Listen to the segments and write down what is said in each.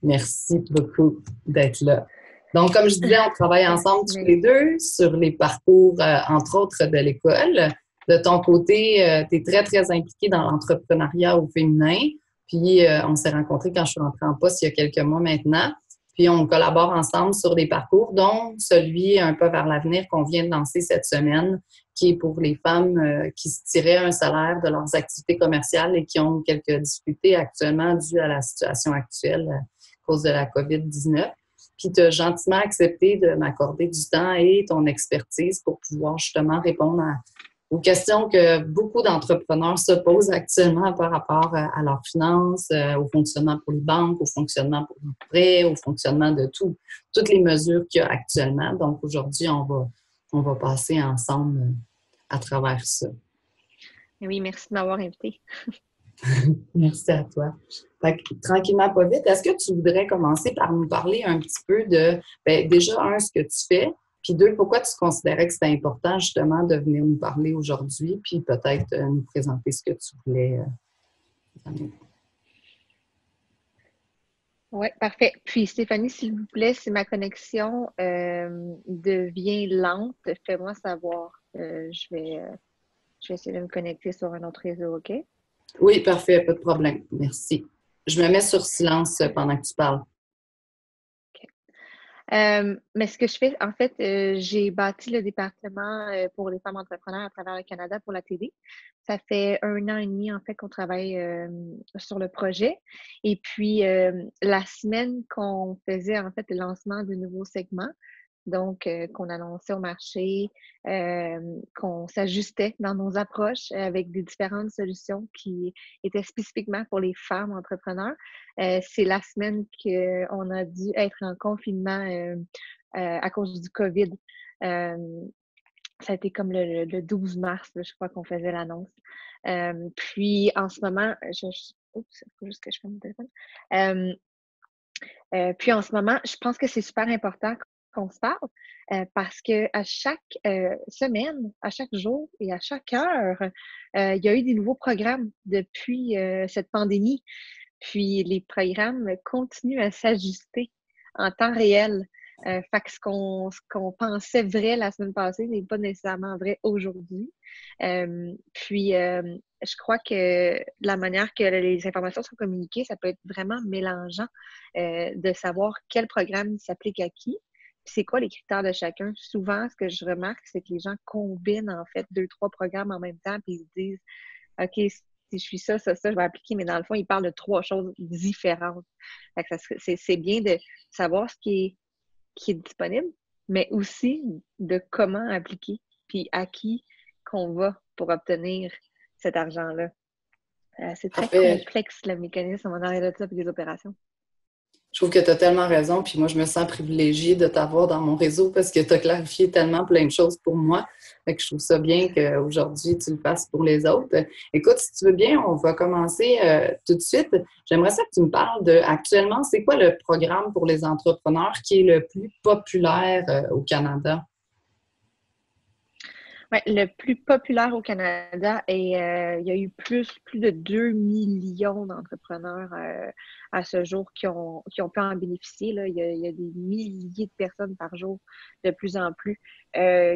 Merci beaucoup d'être là. Donc, comme je disais, on travaille ensemble tous les deux sur les parcours, entre autres, de l'école. De ton côté, tu es très, très impliqué dans l'entrepreneuriat au féminin. Puis, on s'est rencontrés quand je suis rentrée en poste il y a quelques mois maintenant. Puis, on collabore ensemble sur des parcours, dont celui un peu vers l'avenir qu'on vient de lancer cette semaine, qui est pour les femmes qui se tiraient un salaire de leurs activités commerciales et qui ont quelques difficultés actuellement dues à la situation actuelle à cause de la COVID-19. Puis tu as gentiment accepté de m'accorder du temps et ton expertise pour pouvoir justement répondre aux questions que beaucoup d'entrepreneurs se posent actuellement par rapport à leurs finances, au fonctionnement pour les banques, au fonctionnement pour les prêts, au fonctionnement de toutes les mesures qu'il y a actuellement. Donc aujourd'hui, on va passer ensemble à travers ça. Oui, merci de m'avoir invité. Merci à toi. Fait que, tranquillement, pas vite, est-ce que tu voudrais commencer par nous parler un petit peu de, déjà, ce que tu fais, puis deux, pourquoi tu considérais que c'était important justement de venir nous parler aujourd'hui, puis peut-être nous présenter ce que tu voulais. Oui, parfait. Puis Stéphanie, s'il vous plaît, si ma connexion devient lente, fais-moi savoir. Je vais essayer de me connecter sur un autre réseau, OK? Oui, parfait, pas de problème. Merci. Je me mets sur silence pendant que tu parles. Mais ce que je fais, en fait, j'ai bâti le département pour les femmes entrepreneurs à travers le Canada pour la TV. Ça fait 1 an et demi, en fait, qu'on travaille sur le projet. Et puis, la semaine qu'on faisait, en fait, le lancement de nouveaux segments, donc qu'on annonçait au marché, qu'on s'ajustait dans nos approches avec des différentes solutions qui étaient spécifiquement pour les femmes entrepreneurs. C'est la semaine qu'on a dû être en confinement à cause du COVID. Ça a été comme le 12 mars, là, je crois qu'on faisait l'annonce. Puis en ce moment, oups, il faut juste que je ferme mon téléphone. Puis en ce moment, je pense que c'est super important qu'on se parle parce que à chaque semaine, à chaque jour et à chaque heure, il y a eu des nouveaux programmes depuis cette pandémie. Puis les programmes continuent à s'ajuster en temps réel. Fait que ce qu'on pensait vrai la semaine passée n'est pas nécessairement vrai aujourd'hui. Puis je crois que la manière que les informations sont communiquées, ça peut être vraiment mélangeant de savoir quel programme s'applique à qui. Puis c'est quoi les critères de chacun. Souvent, ce que je remarque, c'est que les gens combinent en fait 2, 3 programmes en même temps, puis ils se disent OK, si je suis ça, je vais appliquer, mais dans le fond, ils parlent de 3 choses différentes. C'est bien de savoir ce qui est disponible, mais aussi de comment appliquer, puis à qui qu'on va pour obtenir cet argent-là. C'est très complexe, le mécanisme en arrière de ça, puis des opérations. Je trouve que tu as tellement raison, puis moi, je me sens privilégiée de t'avoir dans mon réseau parce que tu as clarifié tellement plein de choses pour moi. Fait que je trouve ça bien qu'aujourd'hui, tu le fasses pour les autres. Écoute, si tu veux bien, on va commencer tout de suite. J'aimerais ça que tu me parles de, actuellement, c'est quoi le programme pour les entrepreneurs qui est le plus populaire au Canada? Ouais, le plus populaire au Canada et il y a eu plus de 2 millions d'entrepreneurs à ce jour qui ont pu en bénéficier. Là. Il y a des milliers de personnes par jour, de plus en plus,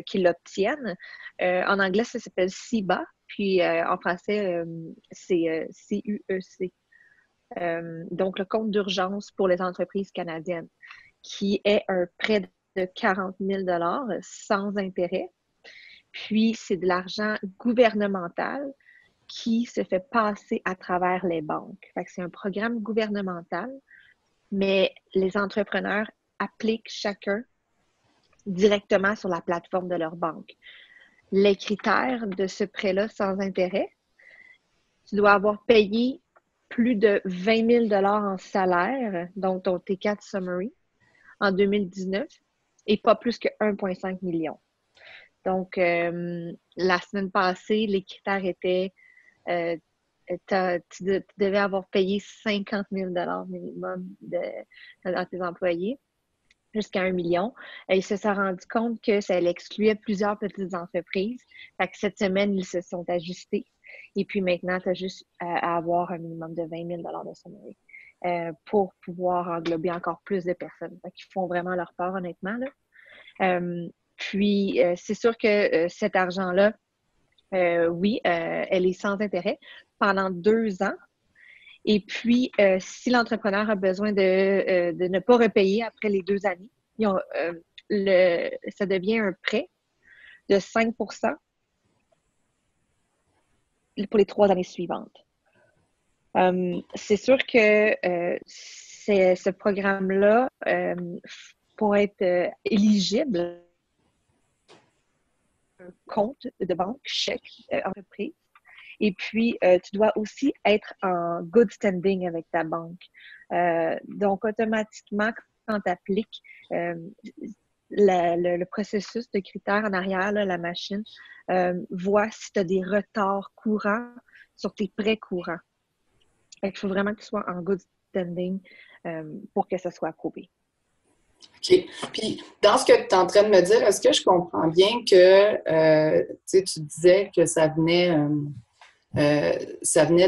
qui l'obtiennent. En anglais, ça s'appelle CIBA, puis en français, c'est CUEC. Donc, le compte d'urgence pour les entreprises canadiennes, qui est un prêt de 40 000 sans intérêt. Puis, c'est de l'argent gouvernemental qui se fait passer à travers les banques. Fait que c'est un programme gouvernemental, mais les entrepreneurs appliquent chacun directement sur la plateforme de leur banque. Les critères de ce prêt-là sans intérêt, tu dois avoir payé plus de 20 000 en salaire, donc ton T4 Summary, en 2019, et pas plus que 1,5 million. Donc, la semaine passée, les critères étaient tu devais avoir payé 50 000 minimum à tes employés, jusqu'à 1 million. Et ils se sont rendus compte que ça excluait plusieurs petites entreprises. Fait que cette semaine, ils se sont ajustés. Et puis maintenant, tu as juste à avoir un minimum de 20 000 de summary. pour pouvoir englober encore plus de personnes. Donc, ils font vraiment leur part, honnêtement, là. Puis, c'est sûr que cet argent-là, oui, elle est sans intérêt pendant 2 ans. Et puis, si l'entrepreneur a besoin de ne pas repayer après les 2 années, ça devient un prêt de 5 pour les 3 années suivantes. C'est sûr que ce programme-là, pour être éligible, un compte de banque, chèque, entreprise. Et puis, tu dois aussi être en good standing avec ta banque. Donc, automatiquement, quand tu appliques le processus de critères en arrière, là, la machine, voit si tu as des retards courants sur tes prêts courants. Il faut vraiment que tu sois en good standing pour que ça soit approuvé. OK. Puis, dans ce que tu es en train de me dire, est-ce que je comprends bien que tu disais que ça venait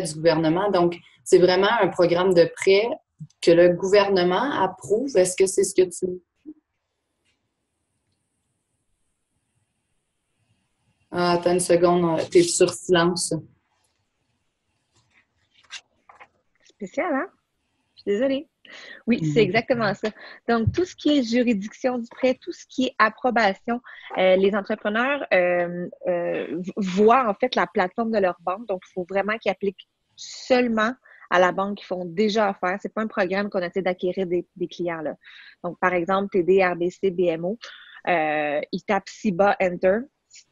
du gouvernement? Donc, c'est vraiment un programme de prêt que le gouvernement approuve. Est-ce que c'est ce que tu... Ah, attends une seconde, tu es sur silence. Spécial, hein? Je suis désolée. Oui, c'est exactement ça. Donc, tout ce qui est juridiction du prêt, tout ce qui est approbation, les entrepreneurs voient en fait la plateforme de leur banque. Donc, il faut vraiment qu'ils appliquent seulement à la banque qui font déjà affaire. Ce n'est pas un programme qu'on essaie d'acquérir des clients, là. Donc, par exemple, TD, RBC, BMO, ils tapent CIBA, Enter.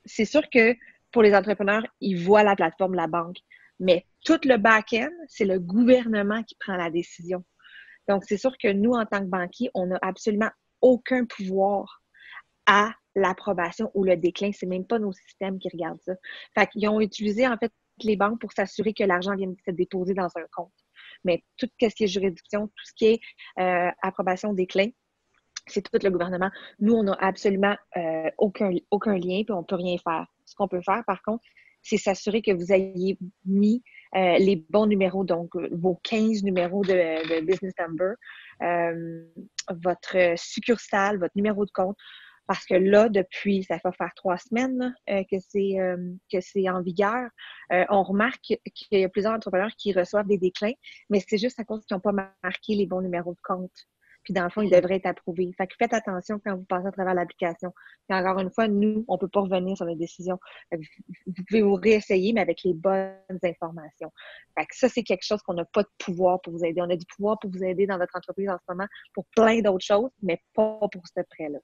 C'est sûr que pour les entrepreneurs, ils voient la plateforme de la banque. Mais tout le back-end, c'est le gouvernement qui prend la décision. Donc, c'est sûr que nous, en tant que banquier, on n'a absolument aucun pouvoir à l'approbation ou le déclin. C'est même pas nos systèmes qui regardent ça. Fait qu'ils ont utilisé, en fait, les banques pour s'assurer que l'argent vienne se déposer dans un compte. Mais tout ce qui est juridiction, tout ce qui est approbation, déclin, c'est tout le gouvernement. Nous, on n'a absolument aucun lien, puis on ne peut rien faire. Ce qu'on peut faire, par contre, c'est s'assurer que vous ayez mis les bons numéros, donc vos 15 numéros de business number, votre succursale, votre numéro de compte, parce que là, depuis, ça va faire 3 semaines que c'est en vigueur. On remarque qu'il y a plusieurs entrepreneurs qui reçoivent des déclins, mais c'est juste à cause qu'ils n'ont pas marqué les bons numéros de compte. Puis dans le fond, ils devraient être approuvés. Fait que faites attention quand vous passez à travers l'application. Puis encore une fois, nous, on ne peut pas revenir sur la décision. Vous pouvez vous réessayer, mais avec les bonnes informations. Fait que ça, c'est quelque chose qu'on n'a pas de pouvoir pour vous aider. On a du pouvoir pour vous aider dans votre entreprise en ce moment pour plein d'autres choses, mais pas pour ce prêt-là.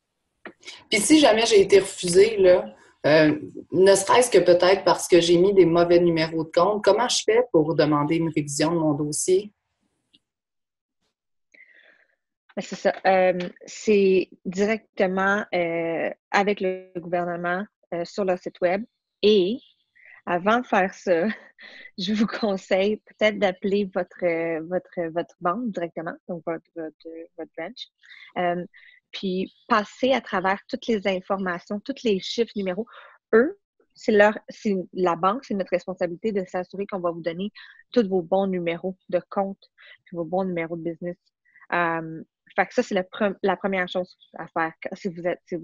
Puis si jamais j'ai été refusée, là, ne serait-ce que peut-être parce que j'ai mis des mauvais numéros de compte, comment je fais pour demander une révision de mon dossier? C'est ça. C'est directement avec le gouvernement sur leur site web. Et avant de faire ça, je vous conseille peut-être d'appeler votre banque directement, donc votre branch. Puis passer à travers toutes les informations, tous les chiffres, numéros. Eux, c'est la banque, c'est notre responsabilité de s'assurer qu'on va vous donner tous vos bons numéros de compte, puis vos bons numéros de business. Fait que ça, c'est la première chose à faire si vous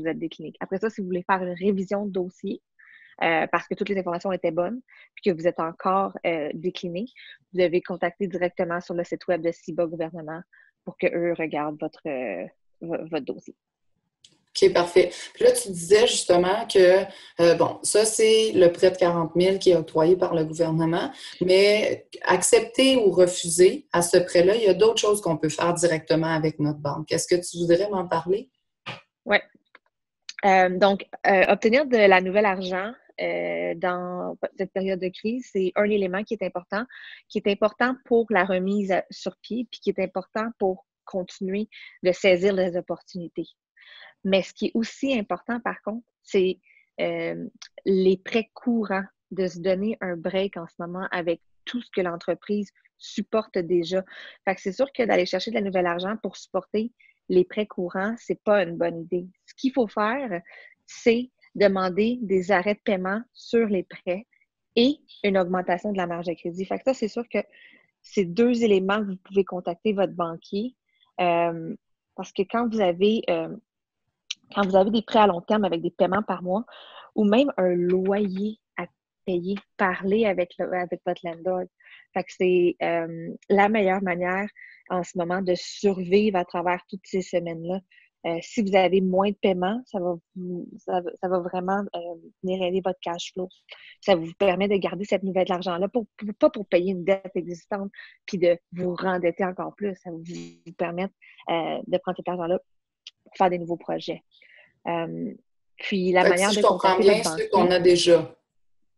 êtes des cliniques. Après ça, si vous voulez faire une révision de dossier, parce que toutes les informations étaient bonnes, puis que vous êtes encore décliné, vous devez contacter directement sur le site web de CIBA Gouvernement pour qu'eux regardent votre dossier. OK, parfait. Puis là, tu disais justement que, ça, c'est le prêt de 40 000 qui est octroyé par le gouvernement, mais accepter ou refuser à ce prêt-là, il y a d'autres choses qu'on peut faire directement avec notre banque. Est-ce que tu voudrais m'en parler? Oui. Donc, obtenir de la nouvelle argent dans cette période de crise, c'est un élément qui est important pour la remise sur pied, puis qui est important pour continuer de saisir les opportunités. Mais ce qui est aussi important, par contre, c'est les prêts courants, de se donner un break en ce moment avec tout ce que l'entreprise supporte déjà. Fait que c'est sûr que d'aller chercher de la nouvelle argent pour supporter les prêts courants, c'est pas une bonne idée. Ce qu'il faut faire, c'est demander des arrêts de paiement sur les prêts et une augmentation de la marge de crédit. Fait que ça, c'est sûr que c'est deux éléments que vous pouvez contacter votre banquier. Parce que quand vous avez des prêts à long terme avec des paiements par mois ou même un loyer à payer, parlez avec votre landlord. Fait que c'est la meilleure manière en ce moment de survivre à travers toutes ces semaines-là. Si vous avez moins de paiements, ça va vraiment venir aider votre cash flow. Ça vous permet de garder cette nouvelle argent-là, pas pour payer une dette existante puis de vous rendetter encore plus. Ça va vous permettre de prendre cet argent-là pour faire des nouveaux projets. Puis la Fait que manière si je de comprends contacter bien, votre ceux qu'on banquier, a déjà,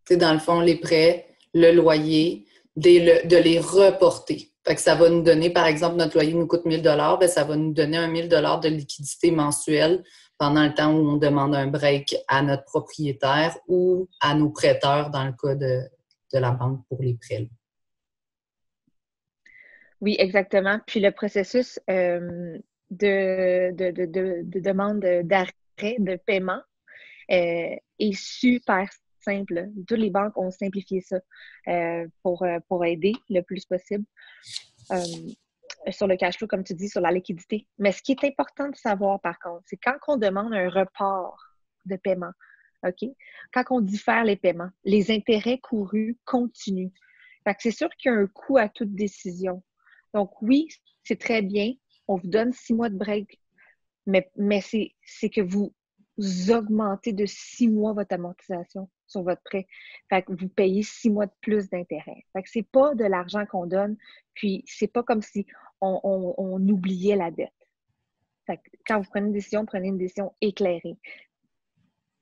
c'est dans le fond, les prêts, le loyer, de les reporter. Fait que ça va nous donner, par exemple, notre loyer nous coûte 1 000 $, ça va nous donner 1 000 $ de liquidité mensuelle pendant le temps où on demande un break à notre propriétaire ou à nos prêteurs dans le cas de la banque pour les prêts. oui, exactement. Puis le processus de demande d'arrêt de paiement est super simple. Toutes les banques ont simplifié ça pour aider le plus possible sur le cash flow, comme tu dis, sur la liquidité. Mais ce qui est important de savoir, par contre, c'est quand on demande un report de paiement, OK? Quand on diffère les paiements, les intérêts courus continuent. Fait que c'est sûr qu'il y a un coût à toute décision. Donc oui, c'est très bien. On vous donne 6 mois de break, mais c'est que vous augmentez de 6 mois votre amortisation sur votre prêt. Fait que vous payez 6 mois de plus d'intérêt. Fait que c'est pas de l'argent qu'on donne, puis c'est pas comme si on oubliait la dette. Fait que quand vous prenez une décision éclairée.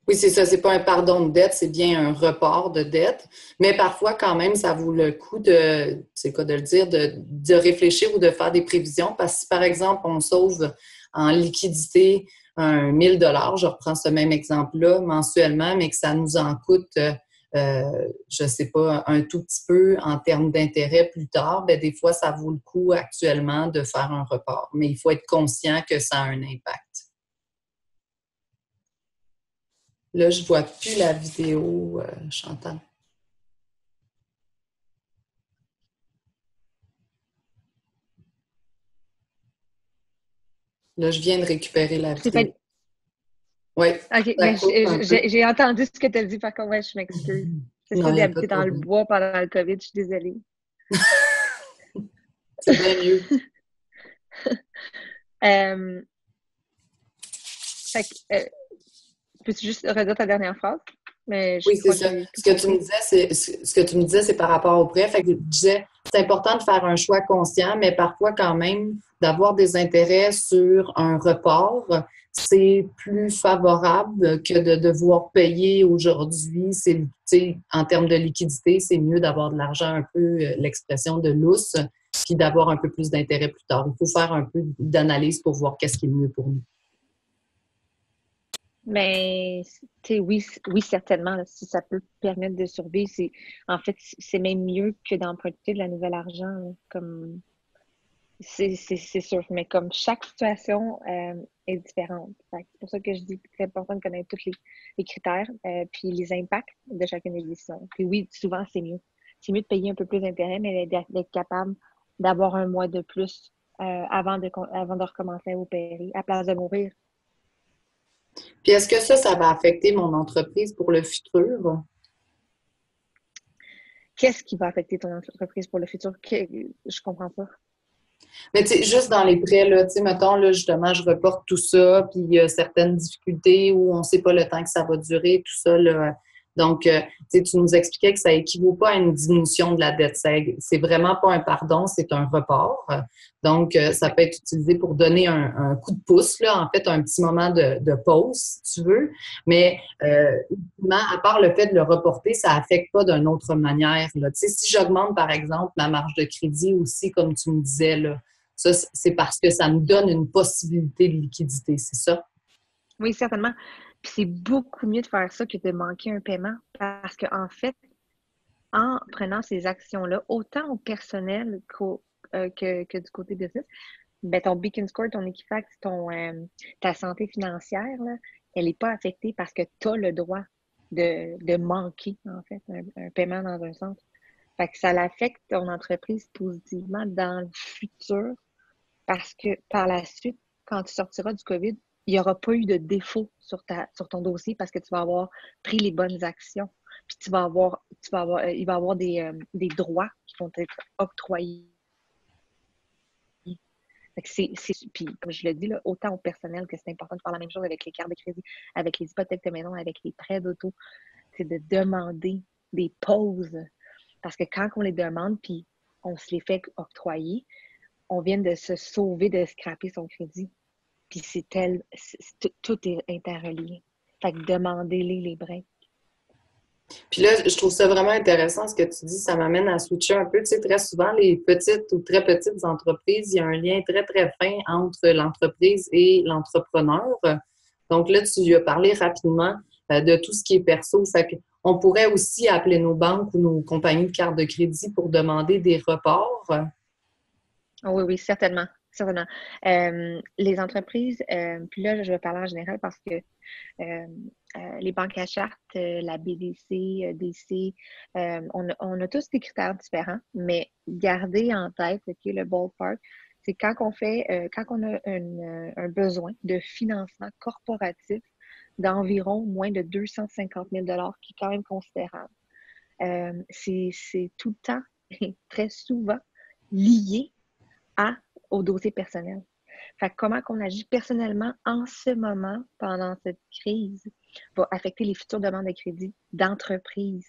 Oui, c'est ça. C'est pas un pardon de dette, c'est bien un report de dette. Mais parfois, quand même, ça vaut le coup c'est quoi de le dire, de réfléchir ou de faire des prévisions. Parce que si, par exemple, on sauve en liquidité 1 000 $, je reprends ce même exemple-là mensuellement, mais que ça nous en coûte, je sais pas, un tout petit peu en termes d'intérêt plus tard, bien, des fois, ça vaut le coup actuellement de faire un report. Mais il faut être conscient que ça a un impact. Là, je vois plus la vidéo, Chantal. Là, je viens de récupérer la vidéo. Oui, OK, ça mais coupe un peu. j'ai entendu ce que tu as dit, par contre, ouais, je m'excuse. C'est Non, ça il n'y a pas d'habiter de dans le problème. bois pendant le COVID, je suis désolée. C'est bien mieux. Euh, Fait que, peux-tu juste redire ta dernière phrase? Mais je Oui, c'est crois que ça. j'ai tout Ce que tu me compris. disais, c'est par rapport au prêt. Fait que je disais, c'est important de faire un choix conscient, mais parfois quand même d'avoir des intérêts sur un report, c'est plus favorable que de devoir payer aujourd'hui. C'est, tu sais, en termes de liquidité, c'est mieux d'avoir de l'argent un peu, l'expression de lousse, puis d'avoir un peu plus d'intérêt plus tard. Il faut faire un peu d'analyse pour voir qu'est-ce qui est le mieux pour nous. Mais, tu sais, oui, certainement, là, si ça peut permettre de survivre, en fait, c'est même mieux que d'emprunter de la nouvelle argent, là, comme, c'est sûr. Mais comme chaque situation est différente. Fait que c'est pour ça que je dis que c'est important de connaître tous les critères, puis les impacts de chacune des décisions. Puis oui, souvent, c'est mieux. C'est mieux de payer un peu plus d'intérêt, mais d'être capable d'avoir un mois de plus avant de recommencer à opérer, à place de mourir. Puis est-ce que ça va affecter mon entreprise pour le futur? Qu'est-ce qui va affecter ton entreprise pour le futur? Je comprends pas. Mais tu sais, juste dans les prêts, là, tu sais, mettons, là, justement, je reporte tout ça, puis il y a certaines difficultés où on ne sait pas le temps que ça va durer, tout ça, là. Donc, tu sais, tu nous expliquais que ça équivaut pas à une diminution de la dette. C'est vraiment pas un pardon, c'est un report. Donc, ça Oui. peut être utilisé pour donner un coup de pouce, là, en fait, un petit moment de pause, si tu veux. Mais, ultimement, à part le fait de le reporter, ça affecte pas d'une autre manière, là. Tu sais, si j'augmente, par exemple, ma marge de crédit aussi, comme tu me disais, là, ça, c'est parce que ça me donne une possibilité de liquidité, c'est ça? Oui, certainement. Puis c'est beaucoup mieux de faire ça que de manquer un paiement parce qu'en fait, en prenant ces actions-là, autant au personnel que du côté business, ben ton Beacon Score, ton Equifax, ta santé financière, là, elle n'est pas affectée parce que tu as le droit de manquer, en fait, un paiement dans un sens. Fait que ça l'affecte ton entreprise positivement dans le futur parce que par la suite, quand tu sortiras du COVID, il n'y aura pas eu de défaut sur ton dossier parce que tu vas avoir pris les bonnes actions. Puis il va y avoir des droits qui vont être octroyés. Fait que puis comme je le dis, là, autant au personnel que c'est important de faire la même chose avec les cartes de crédit, avec les hypothèques de maison, avec les prêts d'auto, c'est de demander des pauses. Parce que quand on les demande, puis on se les fait octroyer, on vient de se sauver de scraper son crédit. Puis tout est interrelié. Fait que demandez-les les breaks. Puis là, je trouve ça vraiment intéressant ce que tu dis. Ça m'amène à switcher un peu. Tu sais, très souvent, les petites ou très petites entreprises, il y a un lien très, très fin entre l'entreprise et l'entrepreneur. Donc là, tu lui as parlé rapidement de tout ce qui est perso. On pourrait aussi appeler nos banques ou nos compagnies de cartes de crédit pour demander des reports. Oui, oui, certainement. Certainement. Les entreprises, puis là, je vais parler en général parce que les banques à charte, la BDC, DC, on a tous des critères différents, mais gardez en tête le ballpark, c'est quand on a un besoin de financement corporatif d'environ moins de 250 000 qui est quand même considérable. C'est tout le temps et très souvent lié au dossier personnel. Fait que comment qu'on agit personnellement en ce moment, pendant cette crise, va affecter les futures demandes de crédit d'entreprise.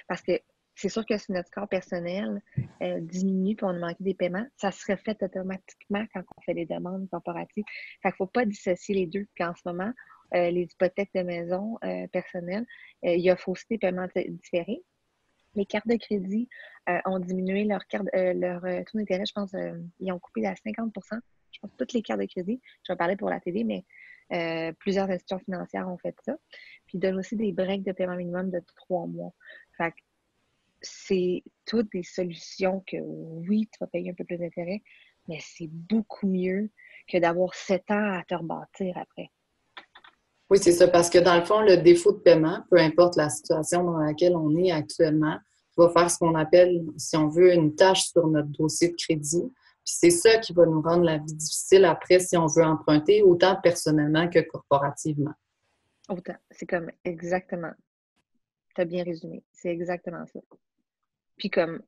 Parce que c'est sûr que si notre score personnel diminue et on a manqué des paiements, ça se reflète automatiquement quand on fait des demandes corporatives. Fait qu'il ne faut pas dissocier les deux. Puis en ce moment, les hypothèques de maison personnelles, il y a fausseté des paiements différés. Les cartes de crédit ont diminué leur taux d'intérêt, je pense, ils ont coupé à 50 je pense, toutes les cartes de crédit. Je vais parler pour la TD, mais plusieurs institutions financières ont fait ça. Puis ils donnent aussi des breaks de paiement minimum de 3 mois. Fait que c'est toutes des solutions que oui, tu vas payer un peu plus d'intérêt, mais c'est beaucoup mieux que d'avoir 7 ans à te rebâtir après. Oui, c'est ça, parce que dans le fond, le défaut de paiement, peu importe la situation dans laquelle on est actuellement, va faire ce qu'on appelle, si on veut, une tâche sur notre dossier de crédit. Puis c'est ça qui va nous rendre la vie difficile après si on veut emprunter, autant personnellement que corporativement. Autant. C'est comme exactement. Tu as bien résumé. C'est exactement ça. Puis comme,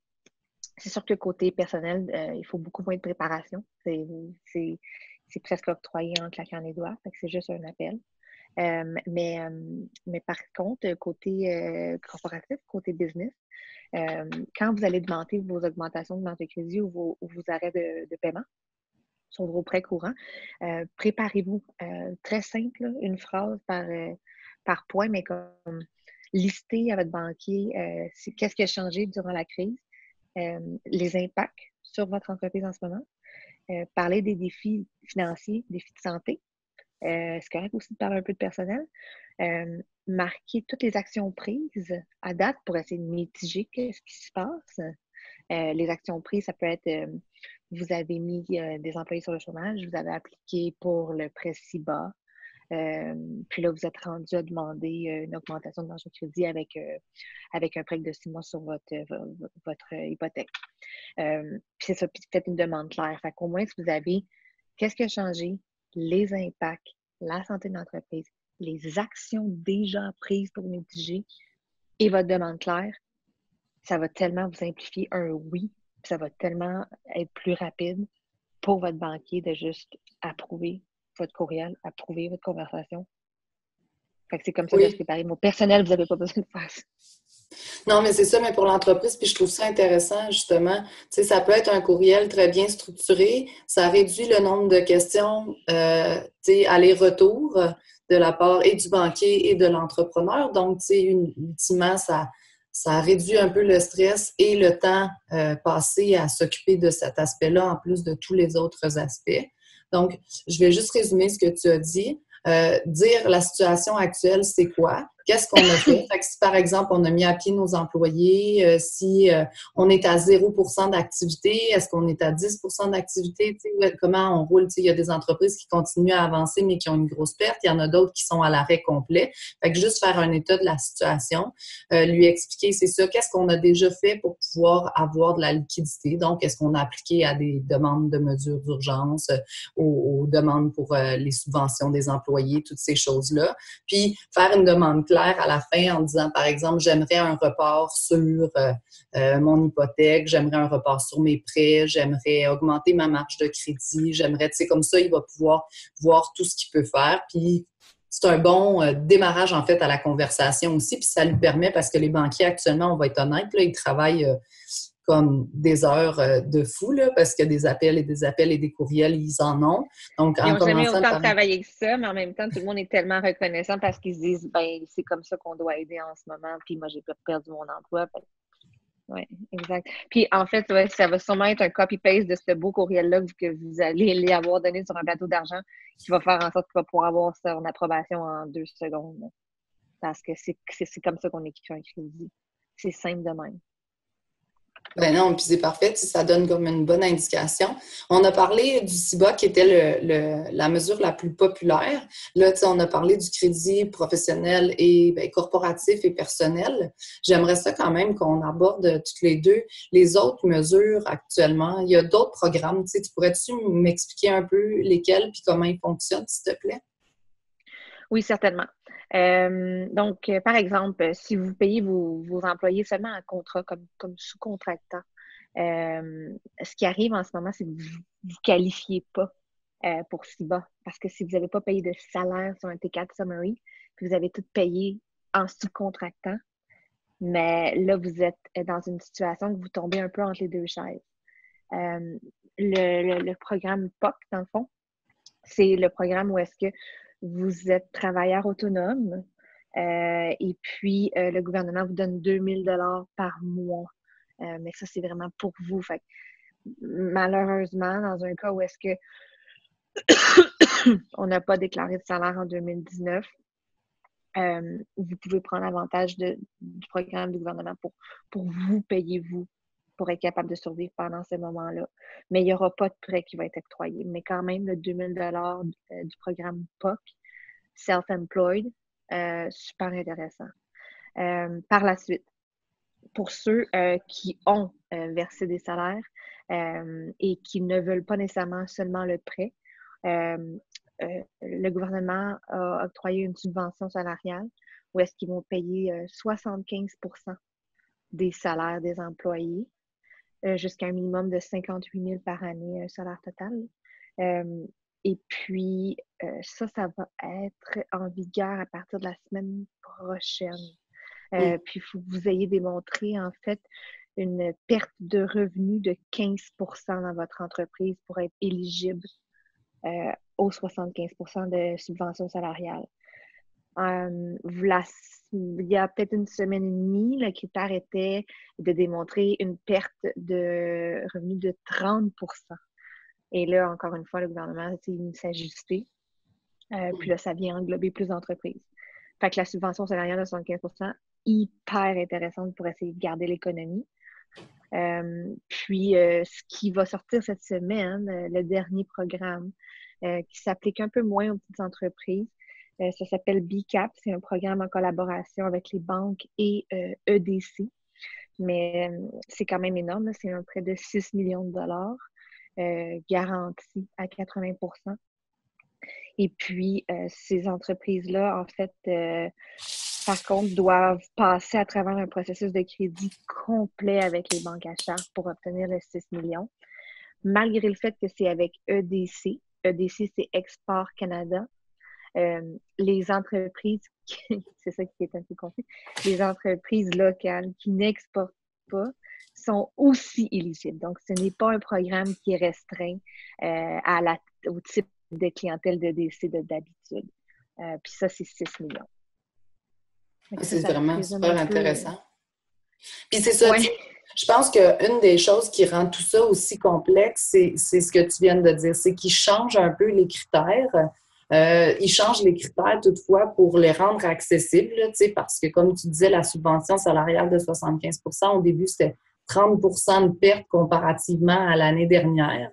c'est sûr que côté personnel, il faut beaucoup moins de préparation. C'est presque octroyé en claquant les doigts. Fait que c'est juste un appel. Mais par contre, côté corporatif, côté business, quand vous allez demander vos augmentations de vente de crédit ou vos arrêts de paiement sur vos prêts courants, préparez-vous. Très simple, là, une phrase par point, mais comme lister à votre banquier qu'est-ce qui a changé durant la crise, les impacts sur votre entreprise en ce moment, parler des défis financiers, défis de santé. C'est correct aussi de parler un peu de personnel. Marquer toutes les actions prises à date pour essayer de mitiger ce qui se passe. Les actions prises, ça peut être vous avez mis des employés sur le chômage, vous avez appliqué pour le prêt si bas, puis là, vous êtes rendu à demander une augmentation de marge de crédit avec un prêt de 6 mois sur votre hypothèque. Puis c'est ça, puis faites une demande claire. Fait qu'au moins, si vous avez qu'est-ce qui a changé, les impacts, la santé de l'entreprise, les actions déjà prises pour mitiger et votre demande claire, ça va tellement vous simplifier un oui, puis ça va tellement être plus rapide pour votre banquier de juste approuver votre courriel, approuver votre conversation. Fait que c'est comme ça que je préparais. Mon personnel, vous n'avez pas besoin de faire ça. Non, mais c'est ça, mais pour l'entreprise, puis je trouve ça intéressant, justement. Tu sais, ça peut être un courriel très bien structuré. Ça réduit le nombre de questions, tu sais, aller-retour de la part et du banquier et de l'entrepreneur. Donc, tu sais, ultimement, ça réduit un peu le stress et le temps passé à s'occuper de cet aspect-là, en plus de tous les autres aspects. Donc, je vais juste résumer ce que tu as dit. Dire la situation actuelle, c'est quoi? qu'est-ce qu'on a fait? Fait que si, par exemple, on a mis à pied nos employés, si on est à 0% d'activité, est-ce qu'on est à 10% d'activité? Comment on roule? Il y a des entreprises qui continuent à avancer, mais qui ont une grosse perte. Il y en a d'autres qui sont à l'arrêt complet. Fait que juste faire un état de la situation, lui expliquer, c'est ça, qu'est-ce qu'on a déjà fait pour pouvoir avoir de la liquidité. Donc, est-ce qu'on a appliqué à des demandes de mesures d'urgence, aux demandes pour les subventions des employés, toutes ces choses-là. Puis, faire une demande claire à la fin en disant, par exemple, j'aimerais un report sur mon hypothèque, j'aimerais un report sur mes prêts, j'aimerais augmenter ma marge de crédit, j'aimerais, tu sais, comme ça, il va pouvoir voir tout ce qu'il peut faire. Puis, c'est un bon démarrage, en fait, à la conversation aussi. Puis, ça lui permet, parce que les banquiers, actuellement, on va être honnête, là, ils travaillent comme des heures de fou, là, parce que des appels et des courriels, ils en ont. Donc, Ils en n'ont jamais commençant autant par... travaillé que ça, mais en même temps, tout le monde est tellement reconnaissant parce qu'ils se disent, ben, c'est comme ça qu'on doit aider en ce moment, puis moi, j'ai perdu mon emploi. Oui, exact. Puis en fait, ouais, ça va sûrement être un copy-paste de ce beau courriel-là que vous allez lui avoir donné sur un plateau d'argent qui va faire en sorte qu'il va pouvoir avoir son approbation en 2 secondes. Parce que c'est comme ça qu'on écrit un crédit. C'est simple de même. Ben non, puis c'est parfait, ça donne comme une bonne indication. On a parlé du CIBA qui était la mesure la plus populaire. Là, on a parlé du crédit professionnel et corporatif et personnel. J'aimerais ça quand même qu'on aborde toutes les deux les autres mesures actuellement. Il y a d'autres programmes, tu pourrais-tu m'expliquer un peu lesquels puis comment ils fonctionnent, s'il te plaît? Oui, certainement. Donc, par exemple, si vous payez vos employés seulement en contrat, comme sous-contractant, ce qui arrive en ce moment, c'est que vous ne qualifiez pas pour CIBA. Parce que si vous n'avez pas payé de salaire sur un T4 Summary, puis vous avez tout payé en sous-contractant, mais là, vous êtes dans une situation que vous tombez un peu entre les deux chaises. Le programme POC, dans le fond, c'est le programme où est-ce que vous êtes travailleur autonome et puis le gouvernement vous donne 2000 $ par mois. Mais ça, c'est vraiment pour vous. Fait que, malheureusement, dans un cas où est-ce que on n'a pas déclaré de salaire en 2019, vous pouvez prendre avantage du programme du gouvernement pour vous payer, vous, pour être capable de survivre pendant ces moments-là. Mais il n'y aura pas de prêt qui va être octroyé. Mais quand même, le 2000 $ du programme POC, Self-Employed, super intéressant. Par la suite, pour ceux qui ont versé des salaires et qui ne veulent pas nécessairement seulement le prêt, le gouvernement a octroyé une subvention salariale où est-ce qu'ils vont payer 75% des salaires des employés jusqu'à un minimum de 58 000 par année, salaire total. Et puis, ça va être en vigueur à partir de la semaine prochaine. Puis, il faut que vous ayez démontré, en fait, une perte de revenus de 15% dans votre entreprise pour être éligible aux 75% de subvention salariale. Il y a peut-être une semaine et demie, le critère était de démontrer une perte de revenus de 30%. Et là, encore une fois, le gouvernement s'est ajusté. Puis là, ça vient englober plus d'entreprises. Fait que la subvention salariale de 75%, hyper intéressante pour essayer de garder l'économie. Puis, ce qui va sortir cette semaine, le dernier programme qui s'applique un peu moins aux petites entreprises, ça s'appelle BCAP. C'est un programme en collaboration avec les banques et EDC. Mais c'est quand même énorme. Là. C'est un prêt de 6 millions de dollars garanti à 80%. Et puis, ces entreprises-là, en fait, par contre, doivent passer à travers un processus de crédit complet avec les banques à charge pour obtenir les 6 millions. Malgré le fait que c'est avec EDC. EDC, c'est Export Canada. Les entreprises, c'est ça qui est un peu confus, les entreprises locales qui n'exportent pas sont aussi éligibles. Donc, ce n'est pas un programme qui est restreint au type de clientèle d'EDC d'habitude. Puis ça, c'est 6 millions. C'est vraiment super intéressant. Puis c'est ça, ouais. Je pense qu'une des choses qui rend tout ça aussi complexe, c'est ce que tu viens de dire, c'est qu'ils changent un peu les critères Ils changent les critères toutefois pour les rendre accessibles, là, parce que, comme tu disais, la subvention salariale de 75 au début, c'était 30 de perte comparativement à l'année dernière.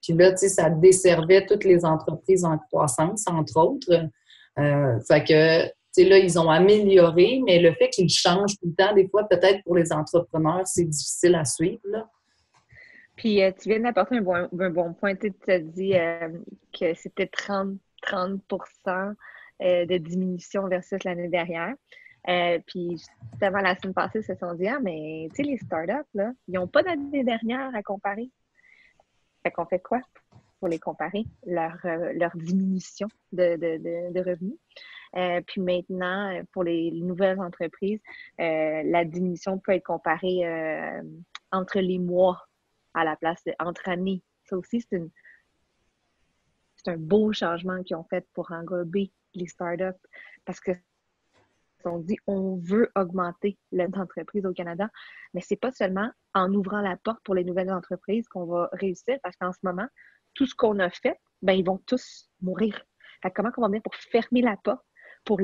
Puis là, ça desservait toutes les entreprises en croissance, entre autres. Fait que, là, ils ont amélioré, mais le fait qu'ils changent tout le temps, des fois, peut-être pour les entrepreneurs, c'est difficile à suivre, là. Puis tu viens d'apporter un bon point. Tu as dit que c'était 30 de diminution versus l'année dernière. Puis juste avant la semaine passée, ils se sont dit, ah, mais tu sais, les startups, là, ils n'ont pas d'année dernière à comparer. Fait qu'on fait quoi pour les comparer? Leur diminution de revenus. Puis maintenant, pour les nouvelles entreprises, la diminution peut être comparée entre les mois à la place entre années. Ça aussi, c'est un beau changement qu'ils ont fait pour englober les startups parce que on dit on veut augmenter l'entreprise au Canada, mais c'est pas seulement en ouvrant la porte pour les nouvelles entreprises qu'on va réussir parce qu'en ce moment, tout ce qu'on a fait, ben ils vont tous mourir. Fait que comment on va venir pour fermer la porte pour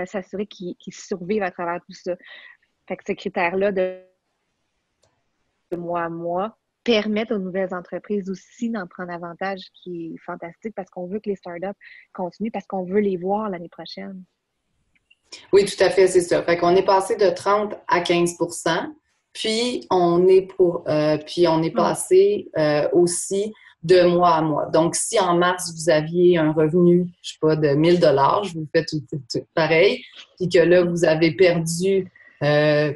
s'assurer qu'ils survivent à travers tout ça? Fait que ces critères-là de mois à mois permettent aux nouvelles entreprises aussi d'en prendre avantage, qui est fantastique parce qu'on veut que les startups continuent, parce qu'on veut les voir l'année prochaine. Oui, tout à fait, c'est ça. Fait qu'on est passé de 30 à 15 puis on est passé aussi de mois à mois. Donc, si en mars, vous aviez un revenu, je sais pas, de 1 000 je vous fais tout pareil, puis que là, vous avez perdu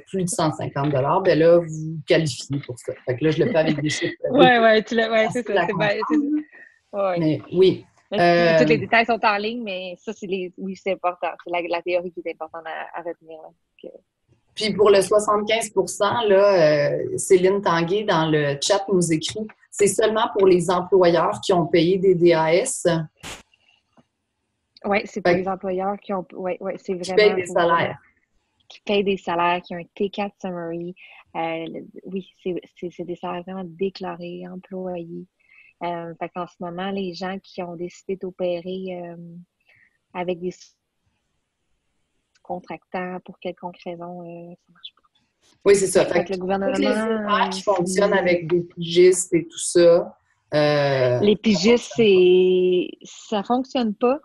plus de 150 ben là, vous qualifiez pour ça. Fait que là, je le fais avec des chiffres. Oui, c'est ça. Ouais. Mais oui. Tous les détails sont en ligne, mais ça, c'est important. C'est la théorie qui est importante à retenir. Là. Puis pour le 75 là, Céline Tanguay, dans le chat, nous écrit « C'est seulement pour les employeurs qui ont payé des DAS. » Oui, c'est pour les employeurs qui ont... Oui, c'est vraiment... Qui payent des salaires. Qui payent des salaires, qui ont un T4 summary. Oui, c'est des salaires vraiment déclarés, employés. Fait qu'en ce moment, les gens qui ont décidé d'opérer avec des contractants pour quelconque raison, ça marche pas. Oui, c'est ça. Fait que le gouvernement... Toutes les UR qui fonctionnent avec des pigistes et tout ça. Les pigistes, ça fonctionne pas.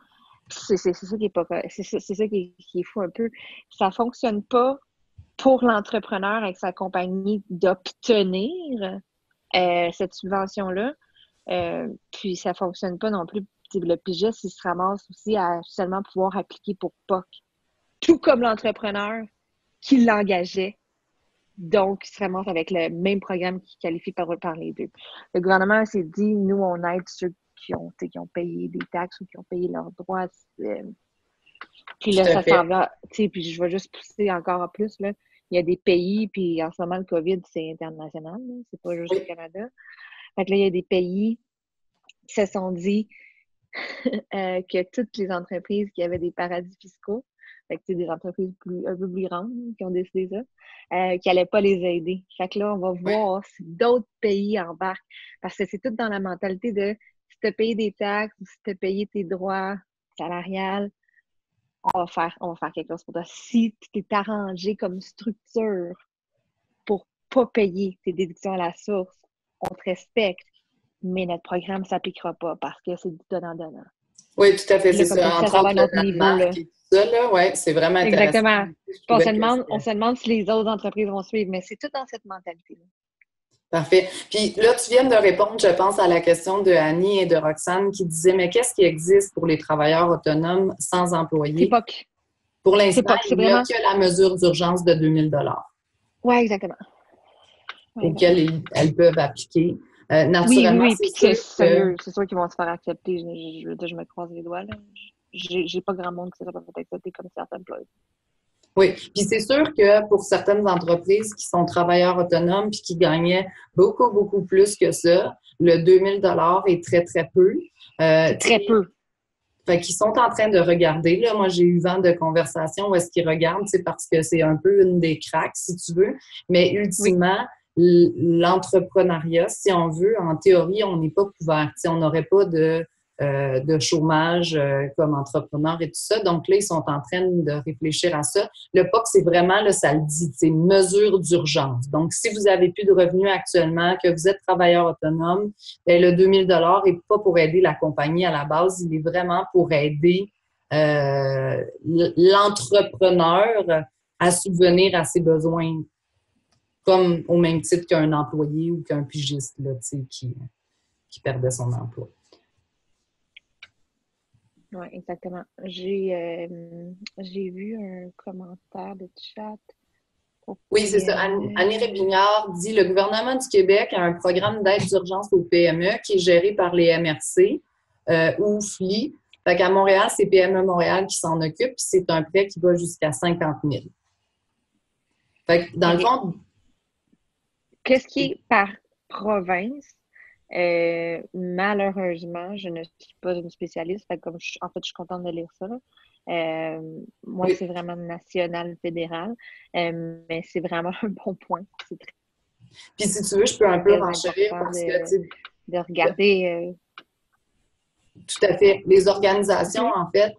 C'est ça qui est pas... C'est ça qui est fou un peu. Ça fonctionne pas pour l'entrepreneur avec sa compagnie d'obtenir cette subvention-là. Puis ça fonctionne pas non plus. Le pigiste, il se ramasse aussi à seulement pouvoir appliquer pour POC. Tout comme l'entrepreneur qui l'engageait. Donc, il se ramasse avec le même programme qui qualifie par les deux. Le gouvernement s'est dit, nous, on aide ceux qui ont payé des taxes ou qui ont payé leurs droits. Puis là, ça s'en va. Puis je vais juste pousser encore plus. Là. Il y a des pays, puis en ce moment, le COVID, c'est international. Là. C'est pas juste au Canada. Fait que là, il y a des pays qui se sont dit que toutes les entreprises qui avaient des paradis fiscaux, fait que des entreprises un peu plus grandes qui ont décidé ça, qui n'allaient pas les aider. Fait que là, on va voir si d'autres pays embarquent. Parce que c'est tout dans la mentalité de si tu as payé des taxes ou si tu as payé tes droits salariales, on va faire quelque chose pour toi. Si tu t'es arrangé comme structure pour pas payer tes déductions à la source, on te respecte, mais notre programme ne s'appliquera pas parce que c'est du donnant-donnant. Oui, tout à fait, c'est ça. Entre autres, notre niveau, et tout ça, là, ouais, c'est vraiment intéressant. Exactement. On se demande si les autres entreprises vont suivre, mais c'est tout dans cette mentalité-là. Parfait. Puis là, tu viens de répondre, je pense, à la question de Annie et de Roxane qui disaient, mais qu'est-ce qui existe pour les travailleurs autonomes sans employés? C'est pas que... Pour l'instant, il n'y a que la mesure d'urgence de 2 000 Oui, exactement. Auxquelles elles peuvent appliquer. Naturellement, oui, c'est sûr qu'ils vont se faire accepter. Je me croise les doigts. Là. J'ai pas grand monde qui ne sera pas accepté comme certains employés. Oui, puis c'est sûr que pour certaines entreprises qui sont travailleurs autonomes puis qui gagnaient beaucoup, beaucoup plus que ça, le 2 000 est très, très peu. Très peu. Fait qu'ils sont en train de regarder. Là, moi, j'ai eu vent de conversation où est-ce qu'ils regardent, c'est parce que c'est un peu une des cracks, si tu veux. Mais ultimement, l'entrepreneuriat, si on veut, en théorie, on n'est pas couvert. On n'aurait pas de de chômage comme entrepreneur et tout ça. Donc là, ils sont en train de réfléchir à ça. Le POC, c'est vraiment, là, ça le dit, c'est mesure d'urgence. Donc, si vous avez plus de revenus actuellement, que vous êtes travailleur autonome, bien, le 2000 $ n'est pas pour aider la compagnie à la base, il est vraiment pour aider l'entrepreneur à subvenir à ses besoins, comme au même titre qu'un employé ou qu'un pigiste là, qui perdait son emploi. Oui, exactement. J'ai vu un commentaire de chat au Oui, c'est ça. Annie PME. Rébignard dit le gouvernement du Québec a un programme d'aide d'urgence aux PME qui est géré par les MRC ou FLI. Fait qu'à Montréal, c'est PME Montréal qui s'en occupe, puis c'est un prêt qui va jusqu'à 50 000. Fait que dans le OK. fond, Qu'est-ce qui est par province? Malheureusement, je ne suis pas une spécialiste. Fait que comme en fait, je suis contente de lire ça, là. Moi, oui. c'est vraiment national, fédéral. Mais c'est vraiment un bon point. C'est Puis si tu veux, je peux un peu très renchérir important parce que, tu sais, de regarder. tout à fait. Les organisations, OK. en fait,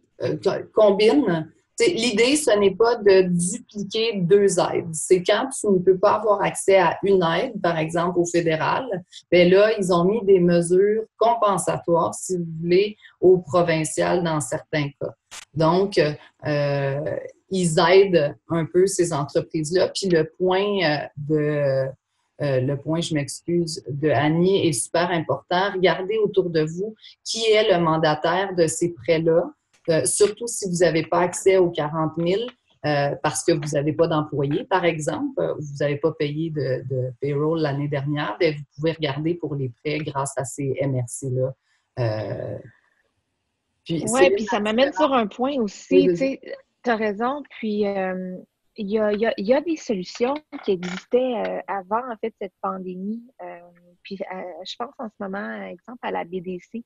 combinent. L'idée, ce n'est pas de dupliquer deux aides. C'est quand tu ne peux pas avoir accès à une aide, par exemple au fédéral, bien là, ils ont mis des mesures compensatoires, si vous voulez, au provincial dans certains cas. Donc, ils aident un peu ces entreprises-là. Puis le point, je m'excuse, de Annie est super important. Regardez autour de vous qui est le mandataire de ces prêts-là, surtout si vous n'avez pas accès aux 40 000 parce que vous n'avez pas d'employé, par exemple, ou vous n'avez pas payé de payroll l'année dernière, bien, vous pouvez regarder pour les prêts grâce à ces MRC-là. Puis ça m'amène sur un point Oui, aussi, tu sais, tu as raison, puis il y a des solutions qui existaient avant, en fait, cette pandémie. Puis je pense en ce moment, exemple, à la BDC,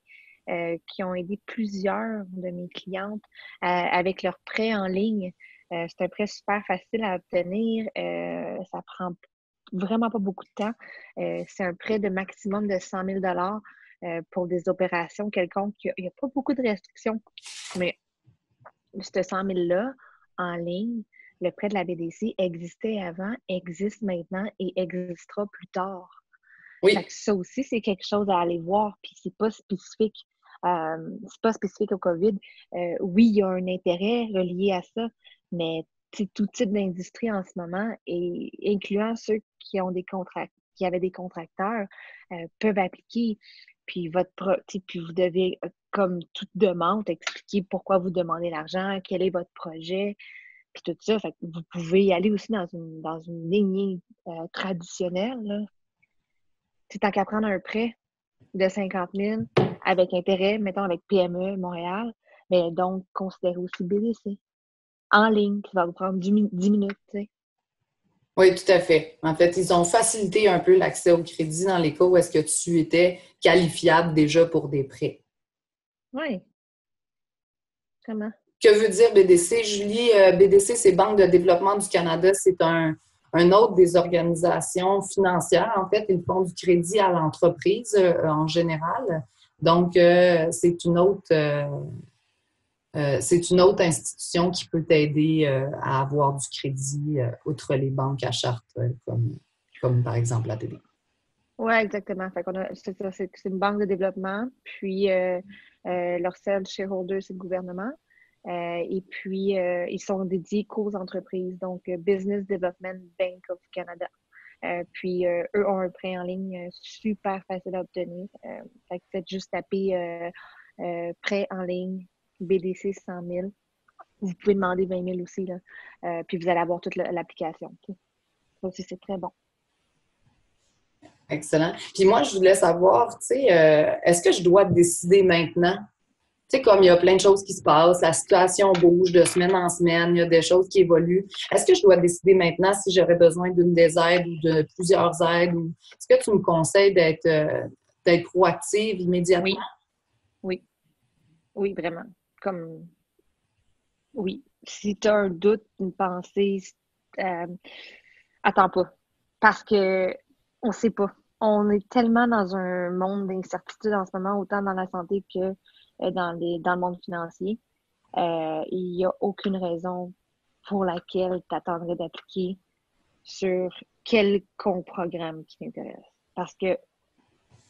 qui ont aidé plusieurs de mes clientes avec leurs prêts en ligne. C'est un prêt super facile à obtenir. Ça prend vraiment pas beaucoup de temps. C'est un prêt de maximum de 100 000 pour des opérations quelconques. Il n'y a pas beaucoup de restrictions, mais ce 100 000-là, en ligne, le prêt de la BDC existait avant, existe maintenant et existera plus tard. oui. Fait que ça aussi, c'est quelque chose à aller voir, puis c'est pas spécifique. C'est pas spécifique au COVID. Oui, il y a un intérêt relié à ça, mais tout type d'industrie en ce moment, et incluant ceux qui ont qui avaient des contracteurs, peuvent appliquer. Puis puis vous devez, comme toute demande, expliquer pourquoi vous demandez l'argent, quel est votre projet, puis tout ça. Fait que vous pouvez y aller aussi dans une lignée traditionnelle, là. Tant qu'à prendre un prêt de 50 000 avec intérêt, mettons avec PME Montréal, mais donc considérez aussi BDC en ligne, qui va vous prendre 10 minutes, tu sais. Oui, tout à fait. En fait, ils ont facilité un peu l'accès au crédit dans les cas où est-ce que tu étais qualifiable déjà pour des prêts. Oui, comment? Que veut dire BDC? Julie, BDC, c'est Banque de développement du Canada. C'est un autre des organisations financières. En fait, ils font du crédit à l'entreprise en général. Donc, c'est une autre institution qui peut t'aider à avoir du crédit outre les banques à charte, comme par exemple la TD. Oui, exactement. Fait qu'on c'est une banque de développement, puis leur seul shareholder, c'est le gouvernement. Et puis, ils sont dédiés qu'aux entreprises, donc Business Development Bank of Canada. Puis, eux ont un prêt en ligne super facile à obtenir. Fait que faites juste taper prêt en ligne, BDC 100 000. Vous pouvez demander 20 000 aussi, là. Puis, vous allez avoir toute l'application. Ça aussi, c'est très bon. Excellent. Puis moi, je voulais savoir, tu sais, est-ce que je dois décider maintenant? Tu sais, comme il y a plein de choses qui se passent, la situation bouge de semaine en semaine, il y a des choses qui évoluent. Est-ce que je dois décider maintenant si j'aurais besoin d'une des aides ou de plusieurs aides? Est-ce que tu me conseilles d'être proactive immédiatement? Oui, oui, oui, vraiment. Oui. Si tu as un doute, une pensée, euh, attends pas. Parce que on sait pas. On est tellement dans un monde d'incertitude en ce moment, autant dans la santé que dans le monde financier, il n'y a aucune raison pour laquelle tu attendrais d'appliquer sur quelconque programme qui t'intéresse. Parce que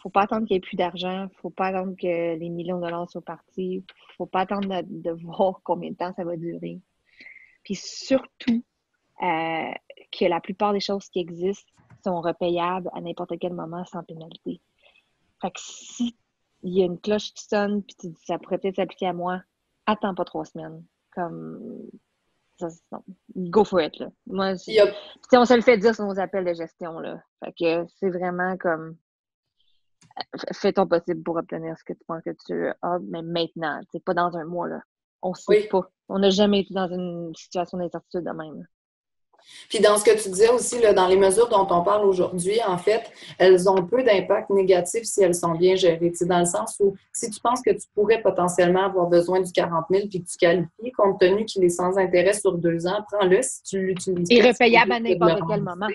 faut pas attendre qu'il n'y ait plus d'argent, faut pas attendre que les millions de dollars soient partis, faut pas attendre de voir combien de temps ça va durer. Puis surtout, que la plupart des choses qui existent sont repayables à n'importe quel moment sans pénalité. Fait que si il y a une cloche qui sonne puis tu dis ça pourrait peut-être s'appliquer à moi, attends pas 3 semaines. Comme ça, non. Go for it, là. Moi, on se le fait dire sur nos appels de gestion, là. Fait que c'est vraiment comme fais ton possible pour obtenir ce que tu penses que tu as, mais maintenant, c'est pas dans un mois, là. On sait pas. On n'a jamais été dans une situation d'incertitude de même. Puis dans ce que tu disais aussi, là, dans les mesures dont on parle aujourd'hui, en fait, elles ont peu d'impact négatif si elles sont bien gérées. C'est dans le sens où si tu penses que tu pourrais potentiellement avoir besoin du 40 000 puis que tu qualifies, compte tenu qu'il est sans intérêt sur 2 ans, prends-le si tu l'utilises. Et repayable à n'importe quel moment.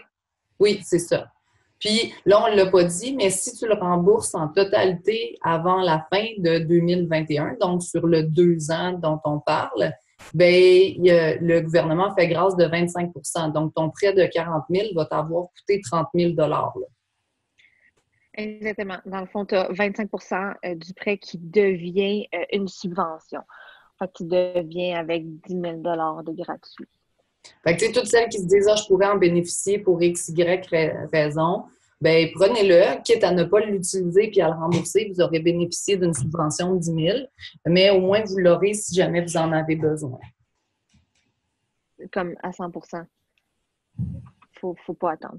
Oui, c'est ça. Puis là, on ne l'a pas dit, mais si tu le rembourses en totalité avant la fin de 2021, donc sur le 2 ans dont on parle, bien, le gouvernement fait grâce de 25 %. Donc, ton prêt de 40 000 va t'avoir coûté 30 000 là. Exactement. Dans le fond, tu as 25 du prêt qui devient une subvention. Fait que tu deviens avec 10 000 de gratuit. Fait que, tu sais, toutes celles qui se disent « Ah, je pourrais en bénéficier pour X, Y raison », ben prenez-le, quitte à ne pas l'utiliser puis à le rembourser, vous aurez bénéficié d'une subvention de 10 000, mais au moins vous l'aurez si jamais vous en avez besoin. Comme à 100 faut pas attendre.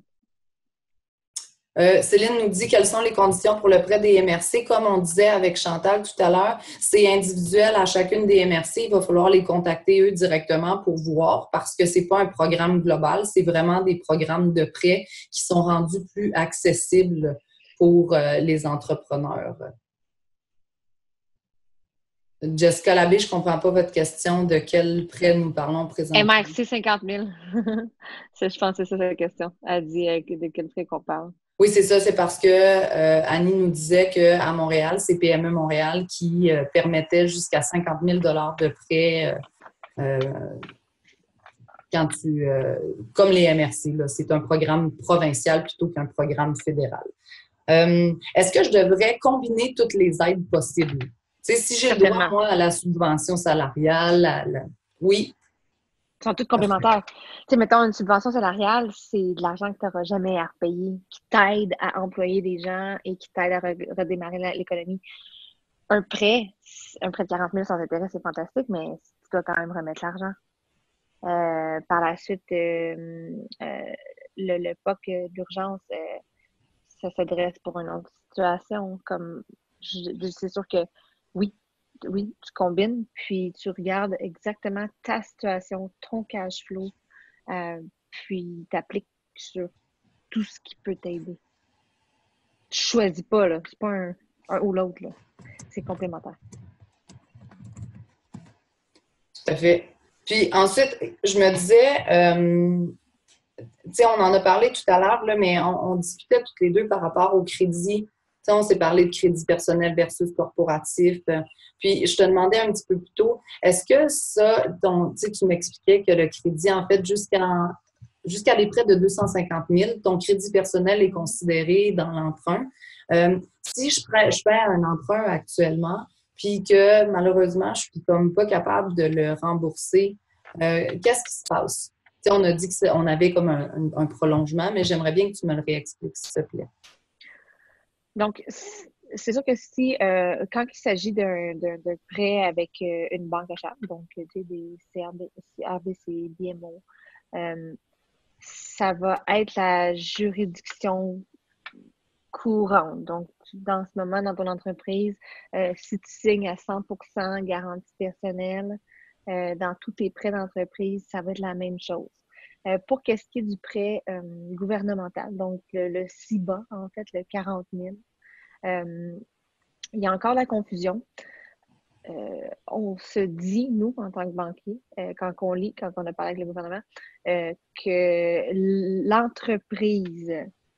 Céline nous dit quelles sont les conditions pour le prêt des MRC. Comme on disait avec Chantal tout à l'heure, c'est individuel à chacune des MRC. Il va falloir les contacter eux directement pour voir parce que c'est pas un programme global, c'est vraiment des programmes de prêt qui sont rendus plus accessibles pour les entrepreneurs. Jessica Labbé, je ne comprends pas votre question. De quel prêt nous parlons présentement? MRC 50 000. Je pense que c'est ça la question. Elle dit de quel prêt qu'on parle. Oui, c'est ça. C'est parce que Annie nous disait qu'à Montréal, c'est PME Montréal qui permettait jusqu'à 50 000 de prêt quand comme les MRC. Là, c'est un programme provincial plutôt qu'un programme fédéral. Est-ce que je devrais combiner toutes les aides possibles? Tu sais, si j'ai le droit, moi, à la subvention salariale, oui. Ils sont toutes complémentaires. Tu sais, mettons, une subvention salariale, c'est de l'argent que tu n'auras jamais à repayer, qui t'aide à employer des gens et qui t'aide à redémarrer l'économie. Un prêt de 40 000 sans intérêt, c'est fantastique, mais tu dois quand même remettre l'argent. Par la suite, le POC d'urgence, ça s'adresse pour une autre situation. Comme c'est sûr que oui, tu combines, puis tu regardes exactement ta situation, ton cash flow, puis tu appliques sur tout ce qui peut t'aider. Tu choisis pas, là. C'est pas un ou l'autre, là. C'est complémentaire. Tout à fait. Puis ensuite, je me disais, tu sais, on en a parlé tout à l'heure, mais on discutait toutes les deux par rapport au crédit. Tu sais, on s'est parlé de crédit personnel versus corporatif. Puis, je te demandais un petit peu plus tôt, est-ce que ça, tu sais, tu m'expliquais que le crédit, en fait, jusqu'à des prêts de 250 000, ton crédit personnel est considéré dans l'emprunt. Si je fais un emprunt actuellement, puis que malheureusement, je suis comme pas capable de le rembourser, qu'est-ce qui se passe? T'sais, on a dit qu'on avait comme un prolongement, mais j'aimerais bien que tu me le réexpliques, s'il te plaît. Donc, c'est sûr que si, quand il s'agit d'un prêt avec une banque achat, donc tu sais, des RBC, BMO, ça va être la juridiction courante. Donc, dans ce moment, dans ton entreprise, si tu signes à 100 garantie personnelle, dans tous tes prêts d'entreprise, ça va être la même chose. Pour qu'est-ce qui est du prêt gouvernemental, donc le CIBA, en fait, le 40 000, il y a encore la confusion. On se dit, nous, en tant que banquier, quand on lit, quand on a parlé avec le gouvernement, que l'entreprise